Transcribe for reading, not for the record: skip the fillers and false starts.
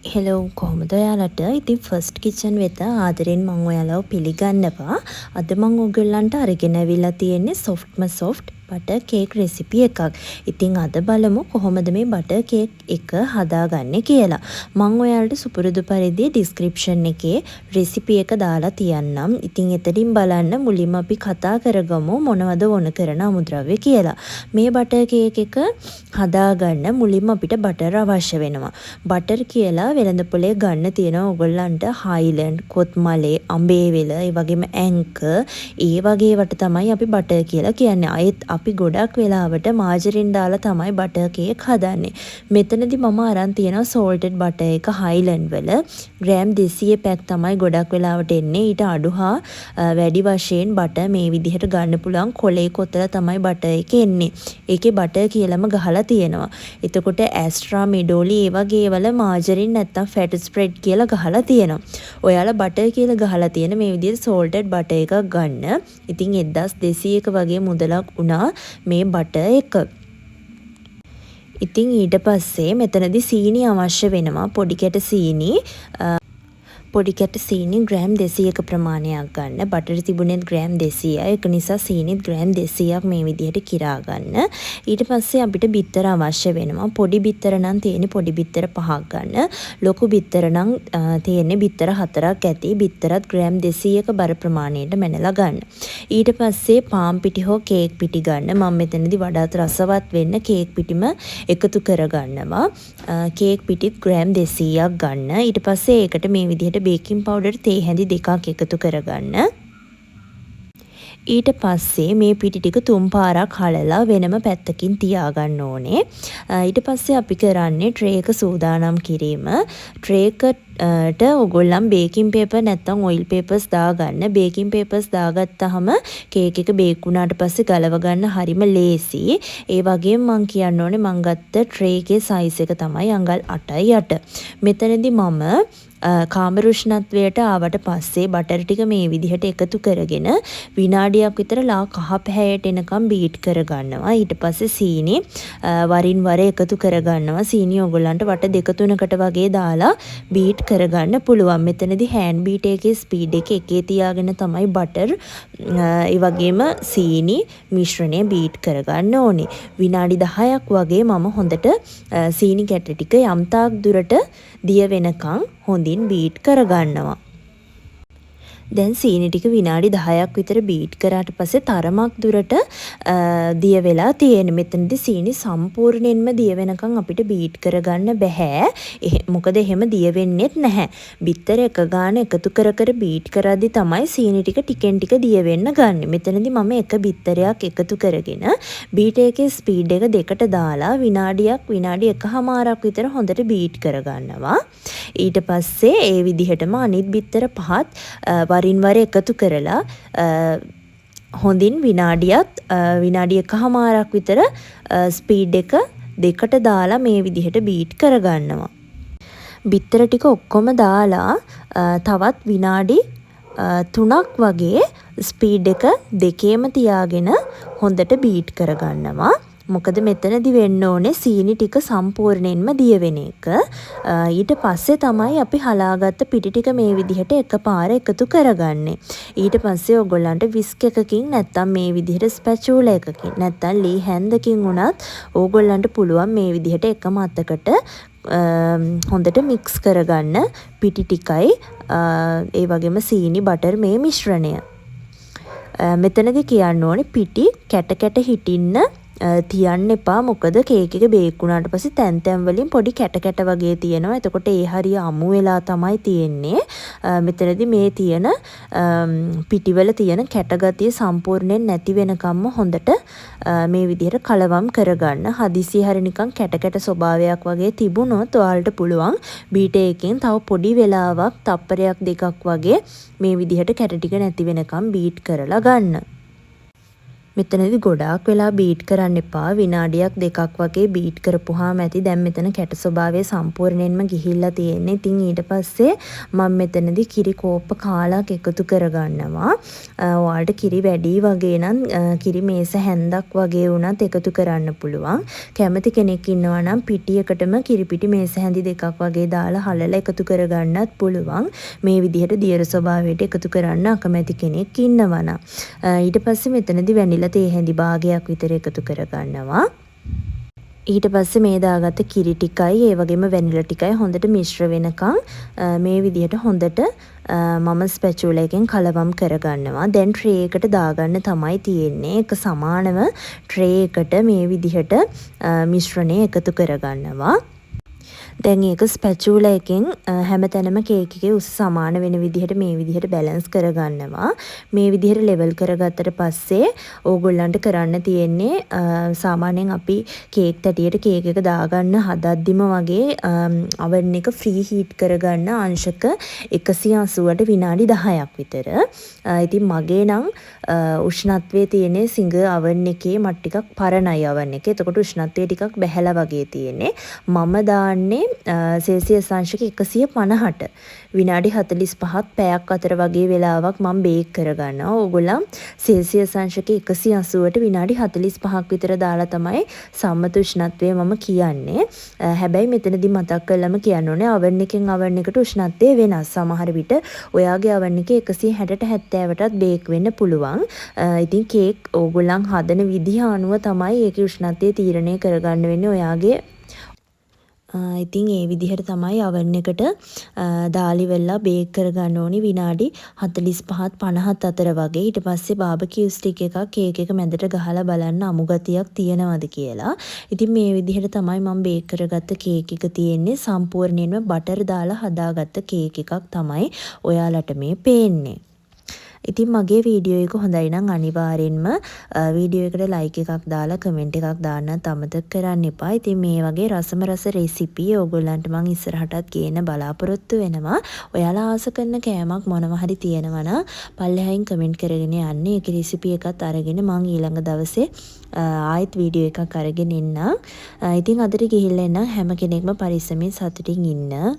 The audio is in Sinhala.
හෙලෝ කොහොමද ඔයාලට? ඉතින් ෆස්ට් කිචන් වෙත ආදරෙන් මම ඔයාලව පිළිගන්නවා. අද මම ඔයගොල්ලන්ට අරගෙන අවිලා තියෙන්නේ සොෆ්ට් බටර් කේක් රෙසිපි එකක්. ඉතින් අද බලමු කොහොමද මේ බටර් කේක් එක හදාගන්නේ කියලා. මම ඔයාලට සුපුරුදු පරිදි ඩිස්ක්‍රිප්ෂන් එකේ රෙසිපි එක දාලා තියන්නම්. ඉතින් එතනින් බලන්න මුලින්ම අපි කතා කරගමු මොනවද ඕන කරන අමුද්‍රව්‍ය කියලා. මේ බටර් කේක් එක හදාගන්න මුලින්ම අපිට බටර් අවශ්‍ය වෙනවා. බටර් කියලා වෙළඳපොලේ ගන්න තියෙනවා ඔයගොල්ලන්ට හයිලන්ඩ්, කොත්මලේ, අඹේවෙල, ඒ වගේම ඇංකර්, ඒ වගේ වට තමයි අපි බටර් කියලා කියන්නේ. අයත් අපි ගොඩක් වෙලාවට මාජරින් දාලා තමයි බටර් කේක් හදන්නේ. මෙතනදී මම අරන් තියෙනවා සෝල්ටඩ් බටර් එක හයිලන්ඩ් වල ග්‍රෑම් 200 පැක් තමයි ගොඩක් වෙලාවට එන්නේ. ඊට අඩු හා වැඩි වශයෙන් බටර් මේ විදිහට ගන්න පුළුවන් කොලේ කොතලා තමයි බටර් එක එන්නේ. ඒකේ බටර් කියලාම ගහලා තියෙනවා. එතකොට ඇස්ට්‍රා මෙඩෝලි ඒ වගේ වල මාජරින් නැත්තම් ෆැට් ස්ප්‍රෙඩ් කියලා ගහලා තියෙනවා. ඔයාලා බටර් කියලා ගහලා තියෙන මේ විදිහට සෝල්ටඩ් බටර් එකක් ගන්න. ඉතින් 1200ක වගේ මුදලක් වුණා මේ බටර් එක. ඉතින් ඊට පස්සේ මෙතනදී සීනි අවශ්‍ය වෙනවා. පොඩි කැට සීනි පොඩි කැට සීනි ග්‍රෑම් 200ක ප්‍රමාණයක් ගන්න. බටර් තිබුණෙත් ග්‍රෑම් 200යි. ඒක නිසා සීනිත් ග්‍රෑම් 200ක් මේ විදිහට කිරා ගන්න. ඊට පස්සේ අපිට බිත්තර අවශ්‍ය වෙනවා. පොඩි බිත්තර නම් තියෙන්නේ පොඩි බිත්තර 5ක් ගන්න. ලොකු බිත්තර නම් තියෙන්නේ බිත්තර 4ක් ඇති. බිත්තරත් ග්‍රෑම් 200ක බර ප්‍රමාණයට මැනලා ගන්න. ඊට පස්සේ පාන් පිටි හෝ කේක් පිටි ගන්න. මම මෙතනදී වඩාත් රසවත් වෙන්න කේක් පිටිම එකතු කරගන්නවා. කේක් පිටිත් ග්‍රෑම් 200ක් ගන්න. ඊට පස්සේ ඒකට මේ විදිහට බේකින් පවුඩර් තේ හැඳි දෙකක් එකතු කරගන්න. ඊට පස්සේ මේ පිටි ටික 3 පාරක් හලලා වෙනම පැත්තකින් තියාගන්න ඕනේ. ඊට පස්සේ අපි කරන්නේ ට්‍රේ එක සූදානම් කිරීම. ට්‍රේ එකට ඔයගොල්ලන් බේකින් පේපර් නැත්නම් ඔයිල් පේපර්ස් දාගන්න. බේකින් පේපර්ස් දාගත්තාම කේක් එක බේක් වුණාට පස්සේ ගලව ගන්න හරිම ලේසි. ඒ වගේම මම කියන්න ඕනේ මම ගත්ත ට්‍රේ එකේ සයිස් එක තමයි අඟල් 8x8. මෙතනදී මම කාමර උෂ්ණත්වයට ආවට පස්සේ බටර් ටික මේ විදිහට එකතු කරගෙන විනාඩියක් විතර ලා කහ පැහැයට එනකම් බීට් කරගන්නවා. ඊට පස්සේ සීනි වරින් වර එකතු කරගන්නවා. සීනි ඔයගොල්ලන්ට වට දෙක තුනකට වගේ දාලා බීට් කරගන්න පුළුවන්. මෙතනදී හෑන්ඩ් බීට් එකේ ස්පීඩ් එක එකේ තියාගෙන තමයි බටර් ඒ වගේම සීනි මිශ්‍රණය බීට් කරගන්න ඕනේ. විනාඩි 10ක් වගේ මම හොඳට සීනි කැට ටික යම්තාක් දුරට දිය වෙනකන් හොඳින් බීට් කරගන්නවා. දැන් සීනි ටික විනාඩි 10ක් විතර බීට් කරාට පස්සේ තරමක් දුරට දිය වෙලා තියෙන. මෙතනදී සීනි සම්පූර්ණයෙන්ම දිය වෙනකන් අපිට බීට් කරගන්න බෑ. මොකද එහෙම දිය වෙන්නේත් නැහැ. බිත්තර එක ගාන එකතු කර කර බීට් කරද්දි තමයි සීනි ටික ටිකෙන් ටික දිය වෙන්න ගන්න. මෙතනදී මම එක බිත්තරයක් එකතු කරගෙන බීට් එකේ ස්පීඩ් එක දෙකට දාලා විනාඩි එකහමාරක් විතර හොඳට බීට් කරගන්නවා. ඊට පස්සේ ඒ විදිහටම අනිත් බිත්තර පහත් වරින් වර එකතු කරලා හොඳින් විනාඩි එකහමාරක් විතර ස්පීඩ් එක දෙකට දාලා මේ විදිහට බීට් කරගන්නවා. බිත්තර ටික ඔක්කොම දාලා තවත් විනාඩි 3ක් වගේ ස්පීඩ් එක දෙකේම තියාගෙන හොඳට බීට් කරගන්නවා. මොකද මෙතනදි වෙන්න ඕනේ සීනි ටික සම්පූර්ණයෙන්ම දිය වෙන එක. ඊට පස්සේ තමයි අපි හලාගත්ත පිටි ටික මේ විදිහට එකපාර එකතු කරගන්නේ. ඊට පස්සේ ඔයගොල්ලන්ට විස්ක් එකකින් නැත්තම් මේ විදිහට ස්පැචූලා එකකින් නැත්තම් ලී හැන්දකින් උනත් ඕගොල්ලන්ට පුළුවන් මේ විදිහට එකම අතකට හොඳට මික්ස් කරගන්න පිටි ටිකයි ඒ වගේම සීනි බටර් මේ මිශ්‍රණය. මෙතනදී කියන්න ඕනේ පිටි කැට කැට හිටින්න තියන්න එපා. මොකද කේක් එක බේක් වුණාට පස්සේ තැන් තැන් වලින් පොඩි කැට කැට වගේ තියෙනවා. එතකොට ඒ හරිය අමු වෙලා තමයි තියෙන්නේ. මෙතනදී මේ තියෙන පිටිවල තියෙන කැට ගතිය සම්පූර්ණයෙන් නැති වෙනකම්ම හොඳට මේ විදිහට කලවම් කරගන්න. හදිසිය හරිය නිකන් කැට කැට ස්වභාවයක් වගේ තිබුණොත් ඔයාලට පුළුවන් බීට් එකෙන් තව පොඩි වෙලාවක් තප්පරයක් දෙකක් වගේ මේ විදිහට කැට ටික නැති වෙනකම් බීට් කරලා ගන්න. මෙතනදී ගොඩාක් වෙලා බීට් කරන්න එපා. විනාඩියක් දෙකක් වගේ බීට් කරපුවාම ඇති. දැන් මෙතන කැට ස්වභාවය සම්පූර්ණයෙන්ම ගිහිල්ලා තියෙන්නේ. ඉතින් ඊට පස්සේ මම මෙතනදී කිරි කෝප්ප කාලක් එකතු කරගන්නවා. ඔයාලට කිරි වැඩි වගේ නම් කිරි මේස හැන්දක් වගේ වුණත් එකතු කරන්න පුළුවන්. කැමති කෙනෙක් ඉන්නවා නම් පිටියකටම කිරි පිටි මේස හැඳි දෙකක් වගේ දාලා හලලා එකතු කරගන්නත් පුළුවන්. මේ විදිහට දියර ස්වභාවයට එකතු කරන්න අකමැති කෙනෙක් ඉන්නවා නම්. ඊට පස්සේ මෙතනදී වැනිලා තේ හැඳි භාගයක් විතර එකතු කරගන්නවා. ඊට පස්සේ මේ දාගත්ත කිරි ටිකයි ඒ වගේම වැනිලා ටිකයි හොඳට මිශ්‍ර වෙනකන් මේ විදිහට හොඳට මම ස්පැචුලා එකෙන් කලවම් කරගන්නවා. දැන් ට්‍රේ එකට දාගන්න තමයි තියෙන්නේ. ඒක සමානව ට්‍රේ එකට මේ විදිහට මිශ්‍රණය එකතු කරගන්නවා. දැන් ඒක ස්පැචුලා එකෙන් හැමතැනම කේක් එකේ උස සමාන වෙන විදිහට මේ විදිහට බැලන්ස් කරගන්නවා. මේ විදිහට ලෙවල් කරගත්තට පස්සේ ඕගොල්ලන්ට කරන්න තියෙන්නේ සාමාන්‍යයෙන් අපි කේක් තැටියට කේක් එක දාගන්න හදද්දිම වගේ oven එක ෆ්‍රී හීට් කරගන්න අංශක 180ට විනාඩි 10ක් විතර. ඉතින් මගේ නම් උෂ්ණත්වයේ තියෙන්නේ සිඟ oven එකේ මට ටිකක් පරණයි oven එකේ. එතකොට උෂ්ණත්වය ටිකක් බැහැලා වගේ තියෙන්නේ. මම දාන්නේ සෙල්සියස් අංශක 150ට විනාඩි 45ක් පැයක් අතර වගේ වෙලාවක් මම බේක් කරගන්නවා. ඕගොල්ලන් සෙල්සියස් අංශක 180ට විනාඩි 45ක් විතර දාලා තමයි සම්මත උෂ්ණත්වය මම කියන්නේ. හැබැයි මෙතනදී මතක් කරලම කියන්න ඕනේ oven එකෙන් oven එකට උෂ්ණත්වය වෙනස්. සමහර විට ඔයාගේ oven එකේ 160ට 70ටත් බේක් වෙන්න පුළුවන්. ඉතින් කේක් ඕගොල්ලන් හදන විදිහ අනුව තමයි ඒකේ උෂ්ණත්වය තීරණය කරගන්න වෙන්නේ ඔයාගේ. ඉතින් ඒ විදිහට තමයි oven එකට දාලි වෙලා බේක් කරගන්න ඕනි විනාඩි 45ත් 50ත් අතර වගේ. ඊට පස්සේ බාබකියු ස්ටික් එකක් කේක් එක මැදට ගහලා බලන්න අමු ගතියක් තියෙනවද කියලා. ඉතින් මේ විදිහට තමයි මම බේක් කරගත්ත කේක් එක තියෙන්නේ. සම්පූර්ණයෙන්ම බටර් දාලා හදාගත්ත කේක් එකක් තමයි ඔයාලට මේ පේන්නේ. ඉතින් මගේ වීඩියෝ එක හොඳයි නම් අනිවාර්යෙන්ම වීඩියෝ එකට ලයික් එකක් දාලා කමෙන්ට් එකක් දාන්නත් අමතක කරන්න එපා. ඉතින් මේ වගේ රසම රස රෙසිපි ඕගොල්ලන්ට මම ඉස්සරහටත් ගේන්න බලාපොරොත්තු වෙනවා. ඔයාලා ආස කරන කෑමක් මොනවා හරි තියෙනවා නම් පල්ලෙහායින් කමෙන්ට් කරගෙන යන්න. ඒකේ රෙසිපි එකත් අරගෙන මම ඊළඟ දවසේ ආයෙත් වීඩියෝ එකක් අරගෙන එන්නම්. ඉතින් අදට ගිහිල්ලා එන්න හැම කෙනෙක්ම පරිස්සමෙන් සතුටින් ඉන්න.